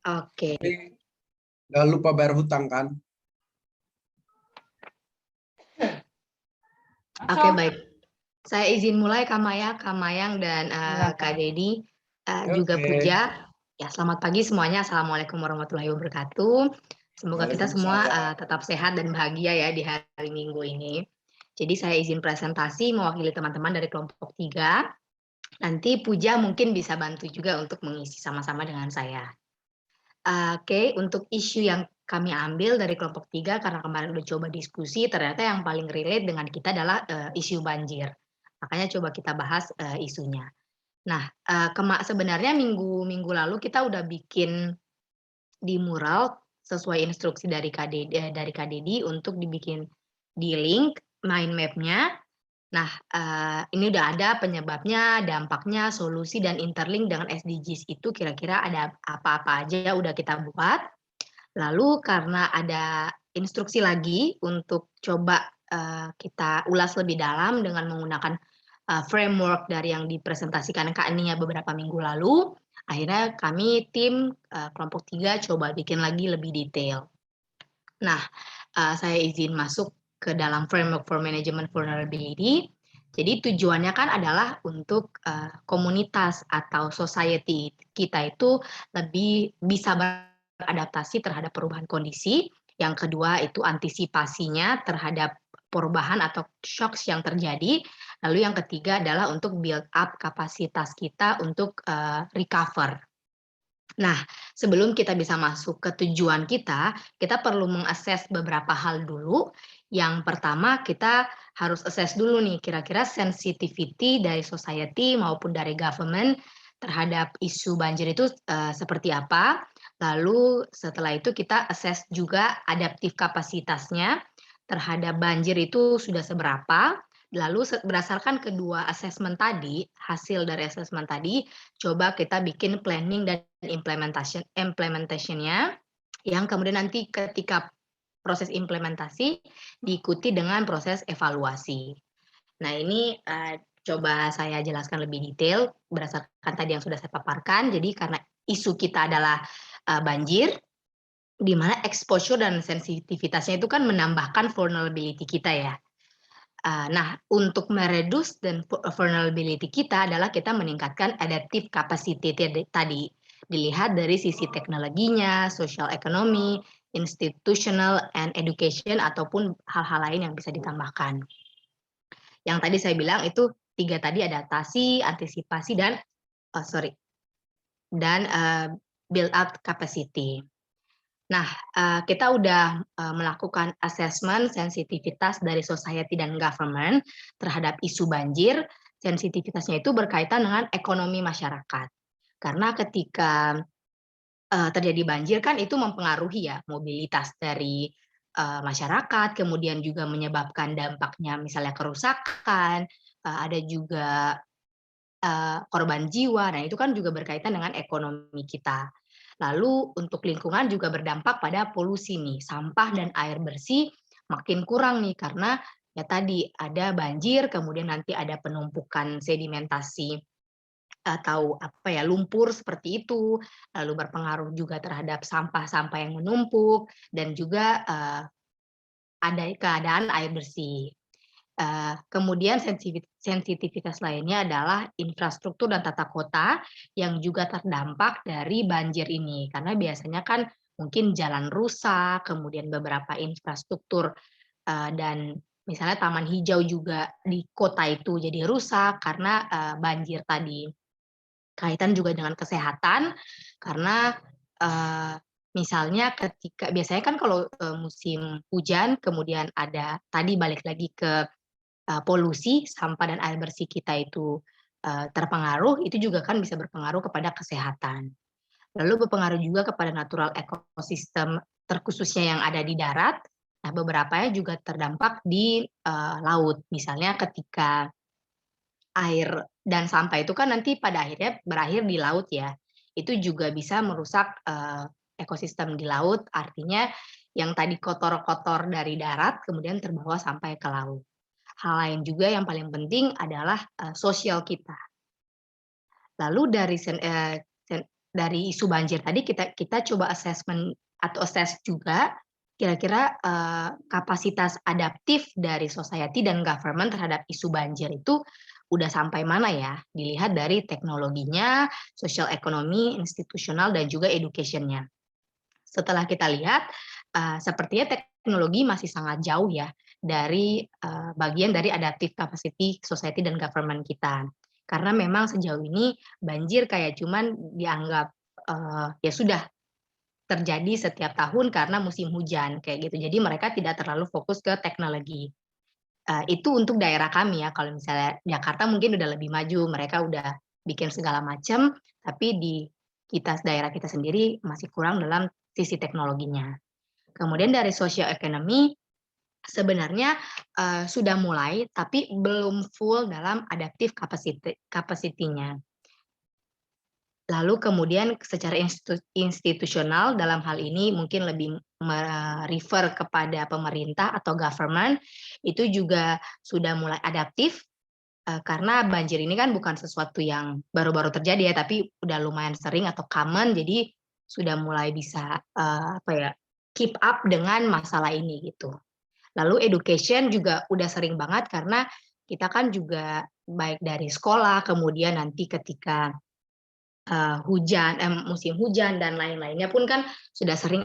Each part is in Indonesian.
Oke. Tapi jangan lupa bayar hutang kan? Oke, baik. Saya izin mulai Kak Maya, Kak Mayang, dan Kak Dedi, juga Oke. Puja. Ya, selamat pagi semuanya. Assalamualaikum warahmatullahi wabarakatuh. Semoga kita semua tetap sehat dan bahagia ya di hari Minggu ini. Jadi saya izin presentasi mewakili teman-teman dari kelompok 3. Nanti Puja mungkin bisa bantu juga untuk mengisi sama-sama dengan saya. Oke, untuk isu yang kami ambil dari kelompok 3 karena kemarin udah coba diskusi, ternyata yang paling relate dengan kita adalah isu banjir. Makanya coba kita bahas isunya. Nah, sebenarnya minggu lalu kita udah bikin di mural sesuai instruksi dari Kak Dedi untuk dibikin di link mind map-nya. Nah, ini udah ada penyebabnya, dampaknya, solusi, dan interlink dengan SDGs itu kira-kira ada apa-apa aja udah kita buat. Lalu karena ada instruksi lagi untuk coba kita ulas lebih dalam dengan menggunakan framework dari yang dipresentasikan Kak Nia beberapa minggu lalu, akhirnya kami tim kelompok 3 coba bikin lagi lebih detail. Nah, saya izin masuk ke dalam framework for management vulnerability. Jadi tujuannya kan adalah untuk komunitas atau society kita itu lebih bisa beradaptasi terhadap perubahan kondisi. Yang kedua itu antisipasinya terhadap perubahan atau shocks yang terjadi. Lalu yang ketiga adalah untuk build up kapasitas kita untuk recover. Nah, sebelum kita bisa masuk ke tujuan kita perlu mengakses beberapa hal dulu. Yang pertama, kita harus assess dulu nih, kira-kira sensitivity dari society maupun dari government terhadap isu banjir itu seperti apa. Lalu setelah itu kita assess juga adaptif kapasitasnya terhadap banjir itu sudah seberapa. Lalu berdasarkan kedua asesmen tadi, hasil dari asesmen tadi, coba kita bikin planning dan implementation-nya, yang kemudian nanti ketika proses implementasi diikuti dengan proses evaluasi. Nah, ini coba saya jelaskan lebih detail berdasarkan tadi yang sudah saya paparkan. Jadi karena isu kita adalah banjir, di mana exposure dan sensitivitasnya itu kan menambahkan vulnerability kita ya. Nah, untuk mereduce dan vulnerability kita adalah kita meningkatkan adaptive capacity tadi. Dilihat dari sisi teknologinya, social economy, institutional and education, ataupun hal-hal lain yang bisa ditambahkan. Yang tadi saya bilang itu 3 tadi, adaptasi, antisipasi, dan build up capacity. Nah, kita udah melakukan assessment sensitivitas dari society dan government terhadap isu banjir. Sensitivitasnya itu berkaitan dengan ekonomi masyarakat. Karena ketika terjadi banjir kan itu mempengaruhi ya mobilitas dari masyarakat, kemudian juga menyebabkan dampaknya misalnya kerusakan, ada juga korban jiwa. Nah, itu kan juga berkaitan dengan ekonomi kita. Lalu untuk lingkungan juga berdampak pada polusi nih, sampah dan air bersih makin kurang nih karena ya tadi ada banjir, kemudian nanti ada penumpukan sedimentasi atau apa ya, lumpur seperti itu, lalu berpengaruh juga terhadap sampah-sampah yang menumpuk dan juga ada keadaan air bersih. Kemudian sensitivitas lainnya adalah infrastruktur dan tata kota yang juga terdampak dari banjir ini. Karena biasanya kan mungkin jalan rusak, kemudian beberapa infrastruktur dan misalnya taman hijau juga di kota itu jadi rusak karena banjir tadi. Kaitan juga dengan kesehatan karena misalnya ketika biasanya kan kalau musim hujan kemudian ada tadi balik lagi ke polusi, sampah dan air bersih kita itu terpengaruh, itu juga kan bisa berpengaruh kepada kesehatan. Lalu berpengaruh juga kepada natural ekosistem terkhususnya yang ada di darat. Nah, beberapanya juga terdampak di laut. Misalnya ketika air dan sampah itu kan nanti pada akhirnya berakhir di laut ya. Itu juga bisa merusak ekosistem di laut, artinya yang tadi kotor-kotor dari darat kemudian terbawa sampai ke laut. Hal lain juga yang paling penting adalah sosial kita. Lalu dari isu banjir tadi kita coba assessment atau assess juga kira-kira, kapasitas adaptif dari society dan government terhadap isu banjir itu udah sampai mana ya? Dilihat dari teknologinya, sosial ekonomi, institusional, dan juga education-nya. Setelah kita lihat, sepertinya teknologi masih sangat jauh ya dari, bagian dari adaptive capacity society dan government kita. Karena memang sejauh ini banjir kayak cuman dianggap, ya sudah terjadi setiap tahun karena musim hujan, kayak gitu. Jadi mereka tidak terlalu fokus ke teknologi. Itu untuk daerah kami ya, kalau misalnya Jakarta mungkin udah lebih maju, mereka udah bikin segala macam, tapi di daerah kita sendiri masih kurang dalam sisi teknologinya. Kemudian dari sosial ekonomi, sebenarnya, sudah mulai, tapi belum full dalam adaptive capacity-nya. Lalu kemudian secara institusional dalam hal ini mungkin lebih refer kepada pemerintah atau government, itu juga sudah mulai adaptif, karena banjir ini kan bukan sesuatu yang baru-baru terjadi ya, tapi udah lumayan sering atau common, jadi sudah mulai bisa, apa ya, keep up dengan masalah ini gitu. Lalu education juga udah sering banget karena kita kan juga baik dari sekolah, kemudian nanti ketika musim hujan dan lain-lainnya pun kan sudah sering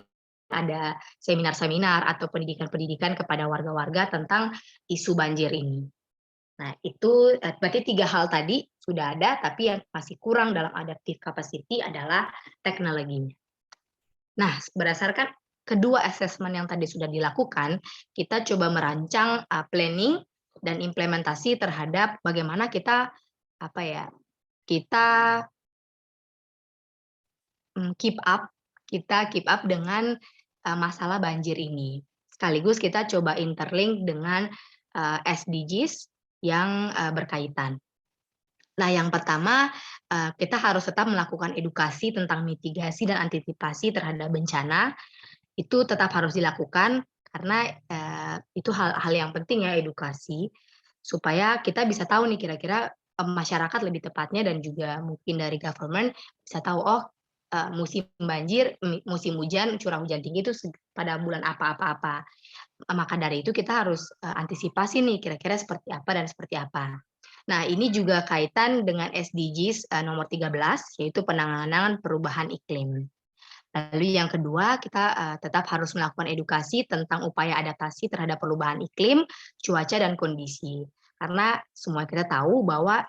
ada seminar-seminar atau pendidikan-pendidikan kepada warga-warga tentang isu banjir ini. Nah itu, berarti 3 hal tadi sudah ada, tapi yang masih kurang dalam adaptive capacity adalah teknologinya. Nah, berdasarkan kedua assessment yang tadi sudah dilakukan, kita coba merancang, planning dan implementasi terhadap bagaimana kita, apa ya, kita keep up dengan, masalah banjir ini. Sekaligus kita coba interlink dengan, SDGs yang, berkaitan. Nah, yang pertama, kita harus tetap melakukan edukasi tentang mitigasi dan antisipasi terhadap bencana, itu tetap harus dilakukan karena, itu hal yang penting ya edukasi, supaya kita bisa tahu nih kira-kira, masyarakat lebih tepatnya dan juga mungkin dari government bisa tahu, oh, musim banjir, musim hujan, curah hujan tinggi itu pada bulan apa. Maka dari itu kita harus, antisipasi nih kira-kira seperti apa dan seperti apa. Nah, ini juga kaitan dengan SDGs, nomor 13 yaitu penanganan perubahan iklim. Lalu yang kedua, kita, tetap harus melakukan edukasi tentang upaya adaptasi terhadap perubahan iklim, cuaca, dan kondisi. Karena semua kita tahu bahwa,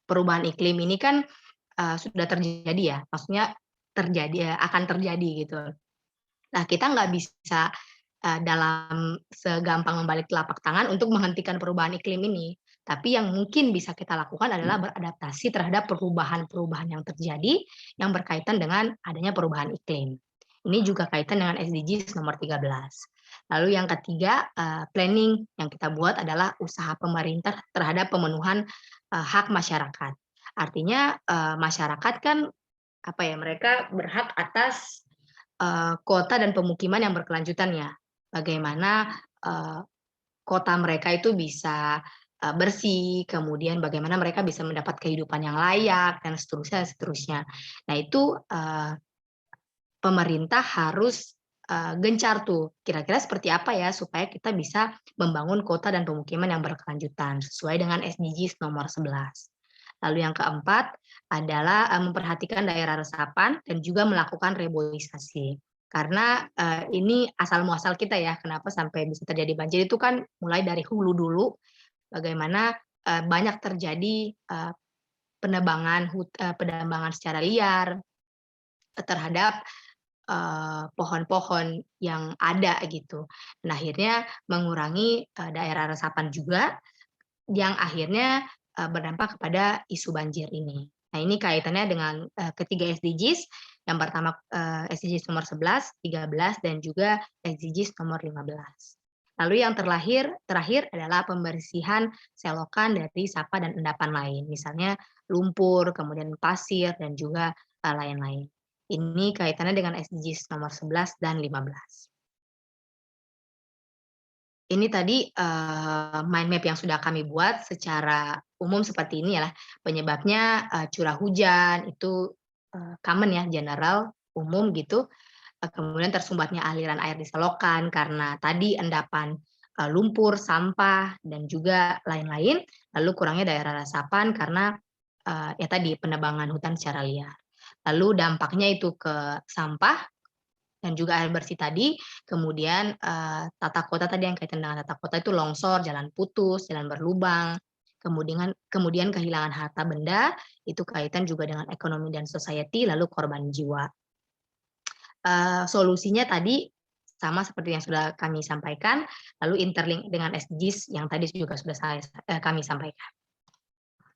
perubahan iklim ini kan, sudah terjadi ya, maksudnya akan terjadi gitu. Nah, kita nggak bisa, dalam segampang membalik telapak tangan untuk menghentikan perubahan iklim ini. Tapi yang mungkin bisa kita lakukan adalah beradaptasi terhadap perubahan-perubahan yang terjadi, yang berkaitan dengan adanya perubahan iklim. Ini juga kaitan dengan SDGs nomor 13. Lalu yang ketiga, planning yang kita buat adalah usaha pemerintah terhadap pemenuhan, hak masyarakat. Artinya, masyarakat kan, apa ya, mereka berhak atas kota dan pemukiman yang berkelanjutan ya. Bagaimana, kota mereka itu bisa, bersih, kemudian bagaimana mereka bisa mendapat kehidupan yang layak dan seterusnya. Nah itu, pemerintah harus, gencar tuh, kira-kira seperti apa ya supaya kita bisa membangun kota dan pemukiman yang berkelanjutan sesuai dengan SDGs nomor 11. Lalu yang keempat adalah, memperhatikan daerah resapan dan juga melakukan reboisasi. Karena, ini asal muasal kita ya, kenapa sampai bisa terjadi banjir itu kan mulai dari hulu dulu, bagaimana, banyak terjadi, penambangan secara liar, terhadap, pohon-pohon yang ada gitu. Nah akhirnya mengurangi, daerah resapan juga, yang akhirnya, berdampak kepada isu banjir ini. Nah, ini kaitannya dengan, ketiga SDGs, yang pertama, SDGs nomor 11, 13, dan juga SDGs nomor 15. Lalu yang terakhir adalah pembersihan selokan dari sampah dan endapan lain, misalnya lumpur, kemudian pasir, dan juga, lain-lain. Ini kaitannya dengan SDGs nomor 11 dan 15. Ini tadi, mind map yang sudah kami buat secara umum seperti ini ya, penyebabnya, curah hujan itu, common ya, general, umum gitu. Kemudian tersumbatnya aliran air di selokan karena tadi endapan lumpur, sampah, dan juga lain-lain. Lalu kurangnya daerah resapan karena ya tadi penebangan hutan secara liar. Lalu dampaknya itu ke sampah dan juga air bersih tadi, kemudian tata kota tadi yang kaitan dengan tata kota itu longsor, jalan putus, jalan berlubang, kemudian kehilangan harta benda, itu kaitan juga dengan ekonomi dan society, lalu korban jiwa. Solusinya tadi sama seperti yang sudah kami sampaikan, lalu interlink dengan SDGs yang tadi juga sudah kami sampaikan.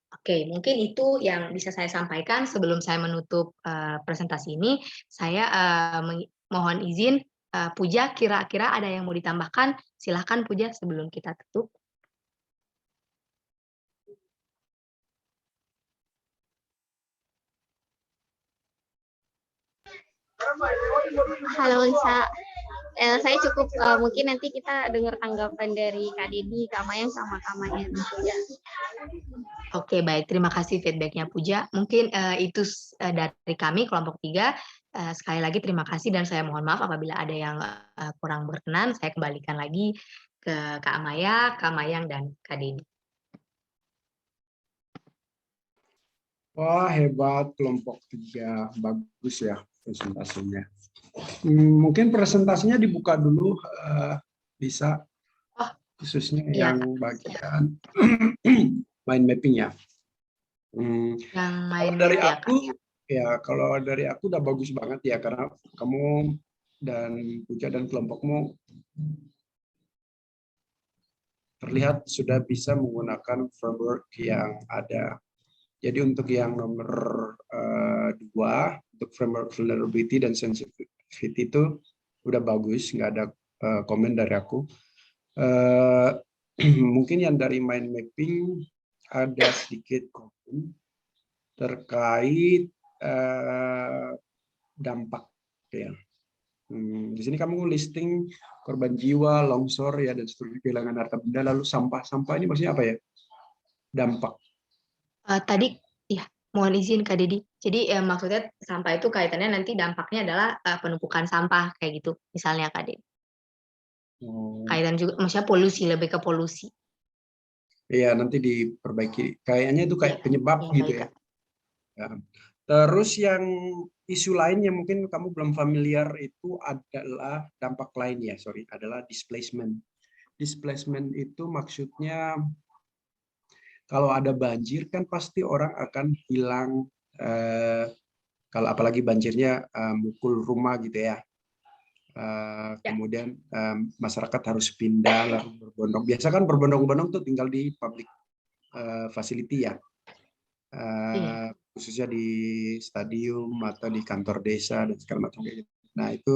Oke, mungkin itu yang bisa saya sampaikan sebelum saya menutup presentasi ini. Saya mohon izin, Puja, kira-kira ada yang mau ditambahkan? Silahkan Puja sebelum kita tutup. Halo Lisa, saya cukup mungkin nanti kita dengar tanggapan dari Kak Dedi, Kak Mayang sama Kak Mayan. Oke, baik. Terima kasih feedback-nya Puja. Mungkin itu dari kami kelompok 3. Sekali lagi terima kasih dan saya mohon maaf apabila ada yang kurang berkenan. Saya kembalikan lagi ke Kak Maya, Kak Mayang, dan Kak Dedi. Wah, hebat kelompok 3. Bagus ya presentasinya. Mungkin presentasinya dibuka dulu, bisa, khususnya iya, yang bagian mind mapping ya. yang Kalau main dari ya, aku, kalau dari aku udah bagus banget ya, karena kamu dan Puja dan kelompokmu terlihat sudah bisa menggunakan framework yang ada. Jadi untuk yang nomor 2, untuk framework vulnerability dan sensitivity itu udah bagus, nggak ada komen dari aku. Mungkin yang dari mind mapping ada sedikit komen terkait dampak ya. Di sini kamu listing korban jiwa, longsor ya, dan seterusnya, kehilangan harta benda, lalu sampah ini maksudnya apa ya? Dampak. Tadi ya, mohon izin Kak Dedi. Jadi maksudnya sampah itu kaitannya nanti dampaknya adalah penumpukan sampah kayak gitu, misalnya Kak Dedi. Kaitan juga, maksudnya polusi, lebih ke polusi. Iya, nanti diperbaiki. Kayaknya itu kayak penyebab ya, gitu baik, ya. Ya. Terus yang isu lain yang mungkin kamu belum familiar itu adalah dampak lain ya, adalah displacement. Displacement itu maksudnya kalau ada banjir kan pasti orang akan hilang, kalau apalagi banjirnya mukul rumah gitu ya. Kemudian masyarakat harus pindah lalu berbondong. Biasa kan berbondong-bondong tuh tinggal di public facility ya. Khususnya di stadium atau di kantor desa dan segala macam kayak gitu. Nah itu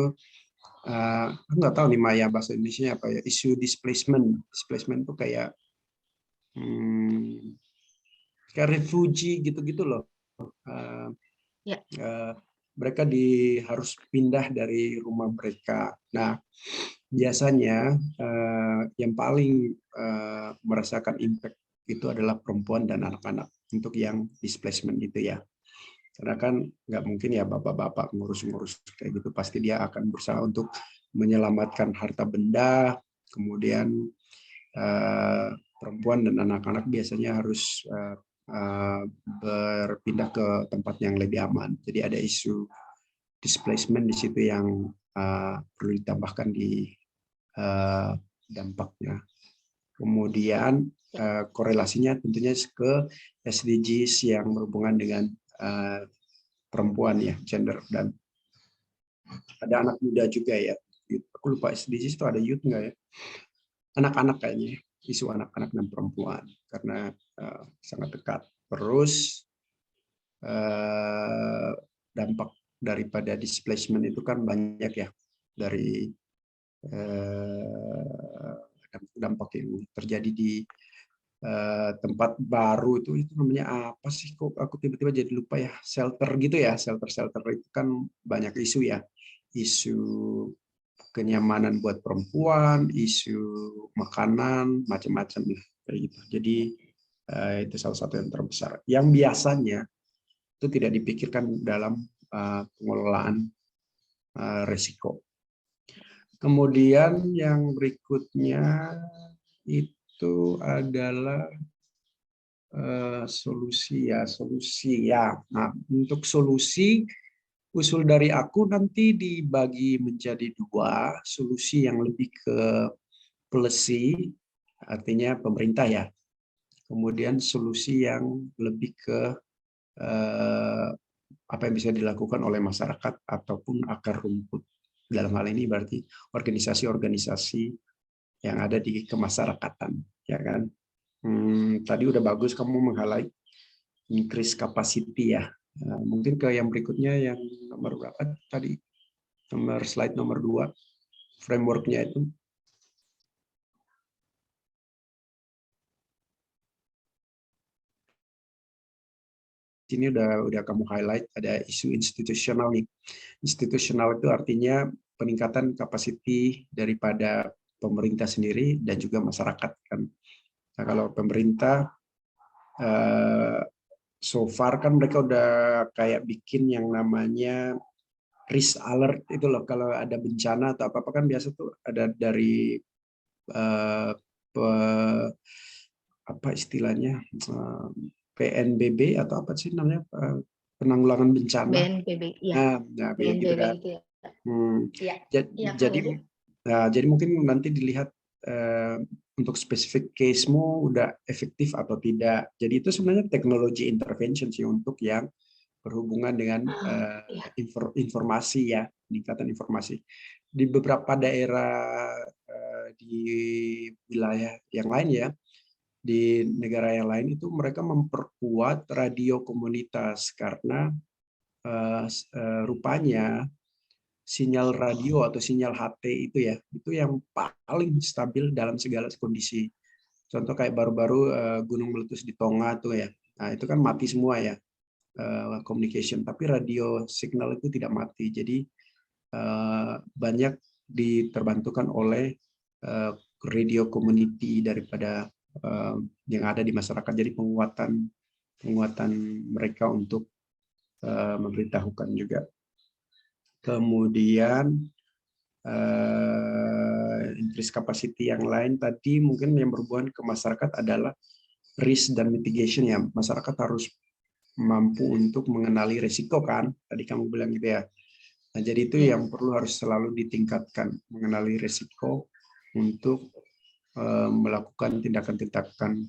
aku nggak tahu nih Maya bahasa Indonesia apa ya, isu displacement. Displacement itu kayak refugee gitu-gitu loh. Mereka harus pindah dari rumah mereka. Nah biasanya yang paling merasakan impact itu adalah perempuan dan anak-anak untuk yang displacement itu ya. Karena kan nggak mungkin ya bapak-bapak ngurus-ngurus kayak gitu. Pasti dia akan berusaha untuk menyelamatkan harta benda. Kemudian perempuan dan anak-anak biasanya harus berpindah ke tempat yang lebih aman. Jadi ada isu displacement di situ yang perlu ditambahkan di dampaknya. Kemudian korelasinya tentunya ke SDGs yang berhubungan dengan perempuan ya, gender, dan ada anak muda juga ya. Aku lupa SDGs itu ada youth nggak ya? Anak-anak kayaknya, isu anak-anak dan perempuan karena sangat dekat. Terus dampak daripada displacement itu kan banyak ya, dari dampak yang terjadi di tempat baru itu namanya apa sih, kok aku tiba-tiba jadi lupa ya, shelter gitu ya, shelter itu kan banyak isu ya, isu kenyamanan buat perempuan, isu makanan, macam-macam kayak gitu. Jadi itu salah satu yang terbesar yang biasanya itu tidak dipikirkan dalam pengelolaan risiko. Kemudian yang berikutnya itu adalah solusi ya. Nah, untuk solusi, usul dari aku nanti dibagi menjadi 2, solusi yang lebih ke policy, artinya pemerintah ya. Kemudian solusi yang lebih ke apa yang bisa dilakukan oleh masyarakat ataupun akar rumput. Dalam hal ini berarti organisasi-organisasi yang ada di kemasyarakatan, ya kan? Tadi udah bagus kamu meng-highlight increase capacity ya. Mungkin ke yang berikutnya yang nomor berapa tadi? Slide nomor 2, framework-nya itu. Ini udah kamu highlight, ada isu institusional nih. Institusional itu artinya peningkatan kapasiti daripada pemerintah sendiri dan juga masyarakat kan. Nah, kalau pemerintah so far kan mereka udah kayak bikin yang namanya risk alert itu loh, kalau ada bencana atau apa-apa kan biasa tuh ada dari apa istilahnya PNBB atau apa sih namanya, penanggulangan bencana. BNPB, ya. Nah, BNPB gitu kan. itu ya. Jadi mungkin nanti dilihat untuk spesifik case-mu udah efektif atau tidak. Jadi itu sebenarnya teknologi intervention sih untuk yang berhubungan dengan informasi ya, peningkatan informasi. Di beberapa daerah di wilayah yang lain ya, di negara yang lain itu mereka memperkuat radio komunitas karena rupanya sinyal radio atau sinyal HT itu ya, itu yang paling stabil dalam segala kondisi. Contoh kayak baru-baru gunung meletus di Tonga tuh ya, nah itu kan mati semua ya communication, tapi radio signal itu tidak mati. Jadi banyak diterbantukan oleh radio community daripada yang ada di masyarakat. Jadi penguatan mereka untuk memberitahukan juga. Kemudian increase capacity yang lain tadi mungkin yang berhubungan ke masyarakat adalah risk dan mitigation ya. Masyarakat harus mampu untuk mengenali risiko kan. Tadi kamu bilang gitu ya. Nah, jadi itu yang perlu harus selalu ditingkatkan, mengenali risiko untuk melakukan tindakan-tindakan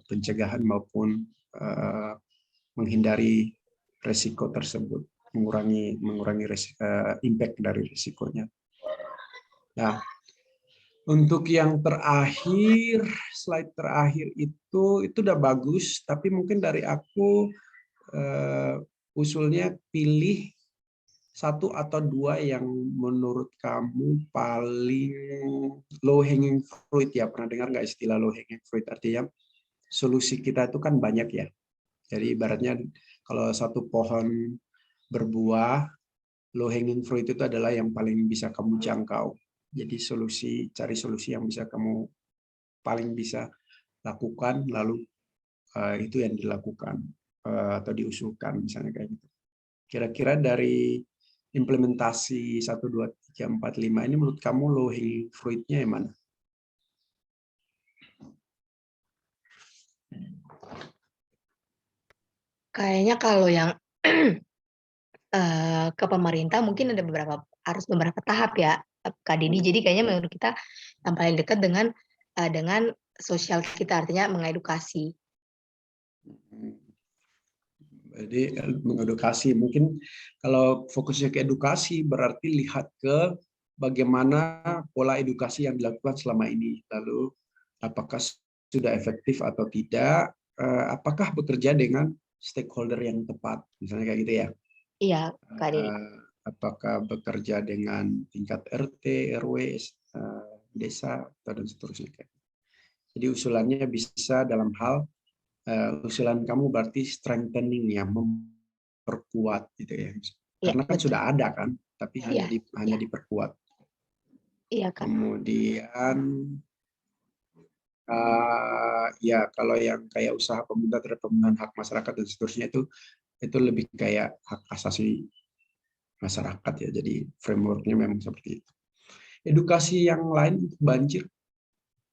pencegahan maupun menghindari risiko tersebut. Mengurangi impact dari risikonya. Nah, untuk yang terakhir, slide terakhir itu udah bagus, tapi mungkin dari aku usulnya pilih 1 atau 2 yang menurut kamu paling low hanging fruit ya. Pernah dengar nggak istilah low hanging fruit? Artinya solusi kita itu kan banyak ya. Jadi ibaratnya kalau satu pohon berbuah, low hanging fruit itu adalah yang paling bisa kamu jangkau. Jadi cari solusi yang bisa kamu paling bisa lakukan, lalu itu yang dilakukan atau diusulkan misalnya kayak gitu. Kira-kira dari implementasi 1, 2, 3, 4, 5 ini menurut kamu low hanging fruit-nya yang mana? Kayaknya kalau yang ke pemerintah mungkin ada beberapa tahap ya, Kak Didi. Jadi kayaknya menurut kita yang paling dekat dengan sosial kita, artinya mengedukasi. Jadi mengedukasi, mungkin kalau fokusnya ke edukasi berarti lihat ke bagaimana pola edukasi yang dilakukan selama ini. Lalu apakah sudah efektif atau tidak, apakah bekerja dengan stakeholder yang tepat, misalnya kayak gitu ya. Iya, Kak Didi. Apakah bekerja dengan tingkat RT, RW, desa, dan seterusnya. Jadi usulannya bisa dalam hal usulan kamu berarti strengthening ya, memperkuat gitu ya. Karena kan sudah ada kan, tapi hanya diperkuat. Iya, Kak. Kemudian Ya kalau yang kayak usaha pemerintah terhadap pemenuhan hak masyarakat dan seterusnya itu lebih kayak hak asasi masyarakat ya. Jadi frameworknya memang seperti itu. Edukasi yang lain untuk banjir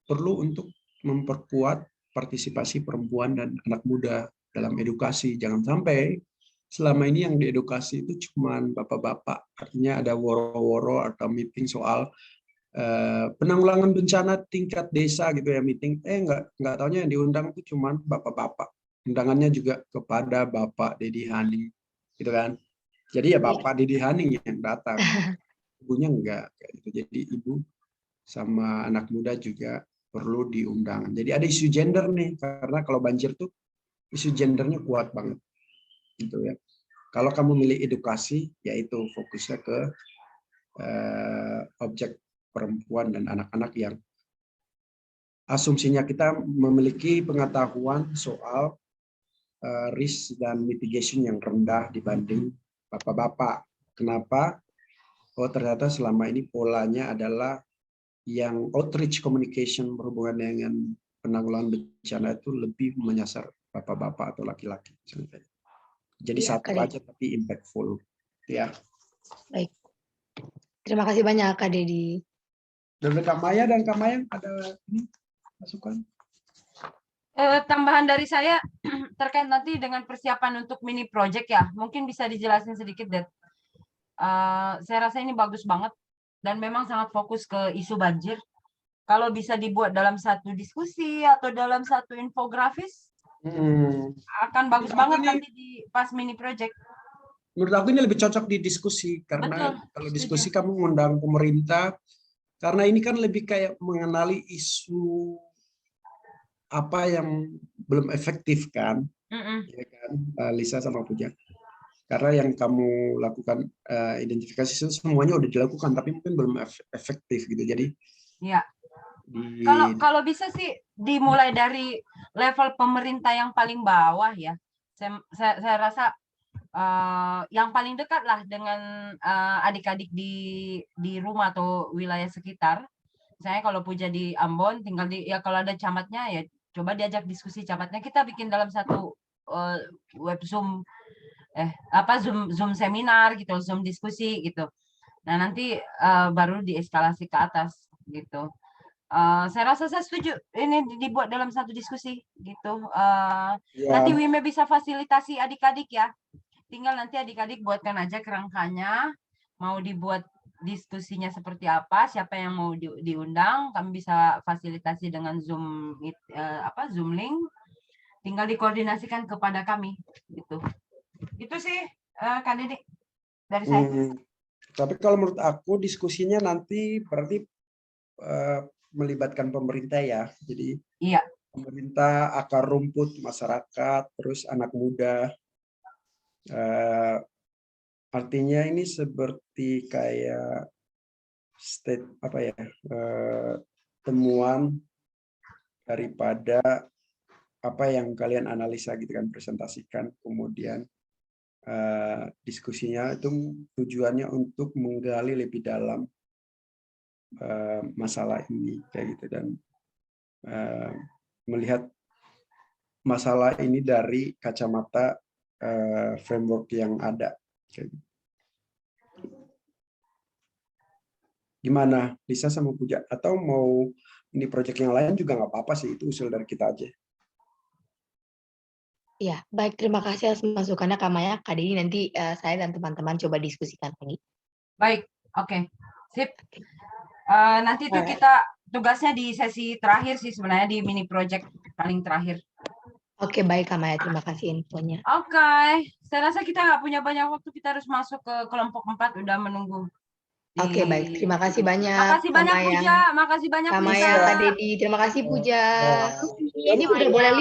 perlu untuk memperkuat partisipasi perempuan dan anak muda dalam edukasi. Jangan sampai selama ini yang diedukasi itu cuma bapak-bapak, artinya ada woro-woro atau meeting soal penanggulangan bencana tingkat desa gitu ya, meeting, nggak taunya yang diundang itu cuma bapak-bapak, undangannya juga kepada Bapak Dedi Haning gitu kan. Jadi ya Bapak Dedi Haning yang datang, ibunya enggak kayak gitu. Jadi ibu sama anak muda juga perlu diundang. Jadi ada isu gender nih, karena kalau banjir tuh isu gendernya kuat banget gitu ya. Kalau kamu milih edukasi, yaitu fokusnya ke objek perempuan dan anak-anak yang asumsinya kita memiliki pengetahuan soal risk dan mitigation yang rendah dibanding bapak-bapak. Kenapa? Oh, ternyata selama ini polanya adalah yang outreach communication berhubungan dengan penanggulangan bencana itu lebih menyasar bapak-bapak atau laki-laki. Jadi Ya, satu aja tapi impactful. Ya. Baik. Terima kasih banyak Kak Dedi. Dari Kak Maya dan Kak Maya ada ini masukan? Tambahan dari saya terkait nanti dengan persiapan untuk mini project ya, mungkin bisa dijelasin sedikit, Det. Saya rasa ini bagus banget dan memang sangat fokus ke isu banjir. Kalau bisa dibuat dalam satu diskusi atau dalam satu infografis, akan bagus banget nanti di pas mini project. Menurut aku ini lebih cocok di diskusi, karena kalau diskusi kamu mengundang pemerintah, karena ini kan lebih kayak mengenali isu apa yang belum efektif kan, ya kan, Lisa sama Puja. Karena yang kamu lakukan identifikasi itu semuanya udah dilakukan, tapi mungkin belum efektif gitu. Jadi, ya. Kalau bisa sih dimulai dari level pemerintah yang paling bawah ya. Saya rasa yang paling dekat lah dengan adik-adik di rumah atau wilayah sekitar. Saya kalau Puja di Ambon, tinggal ya kalau ada camatnya ya coba diajak diskusi camatnya. Kita bikin dalam satu web Zoom Zoom seminar gitu, Zoom diskusi gitu. Nah, nanti baru dieskalasi ke atas gitu. Saya rasa saya setuju ini dibuat dalam satu diskusi gitu. Nanti Wime bisa fasilitasi adik-adik ya. Tinggal nanti adik-adik buatkan aja kerangkanya, mau dibuat diskusinya seperti apa, siapa yang mau diundang, kami bisa fasilitasi dengan Zoom Zoom link. Tinggal dikoordinasikan kepada kami gitu. Itu sih Kak Dedi dari saya. Tapi kalau menurut aku diskusinya nanti berarti melibatkan pemerintah ya. Jadi pemerintah, akar rumput masyarakat, terus anak muda. Artinya ini seperti kayak temuan daripada apa yang kalian analisa gitu kan, presentasikan, kemudian diskusinya itu tujuannya untuk menggali lebih dalam masalah ini kayak gitu, dan melihat masalah ini dari kacamata framework yang ada. Gimana Lisa sama Puja? Atau mau ini proyek yang lain juga nggak apa-apa sih, itu usul dari kita aja. Ya, baik, terima kasih atas masukannya Kak Maya. Kak Dedi, nanti saya dan teman-teman coba diskusikan lagi. Baik, oke. Sip. Nanti itu kita tugasnya di sesi terakhir sih sebenarnya, di mini project paling terakhir. Oke, baik Kak Maya, terima kasih infonya. Oke, saya rasa kita nggak punya banyak waktu, kita harus masuk ke kelompok 4, udah menunggu. Oke, baik, terima kasih banyak. Makasih banyak Puja, makasih banyak Kak Maya, Kak Dedi, terima kasih Puja. Ini udah boleh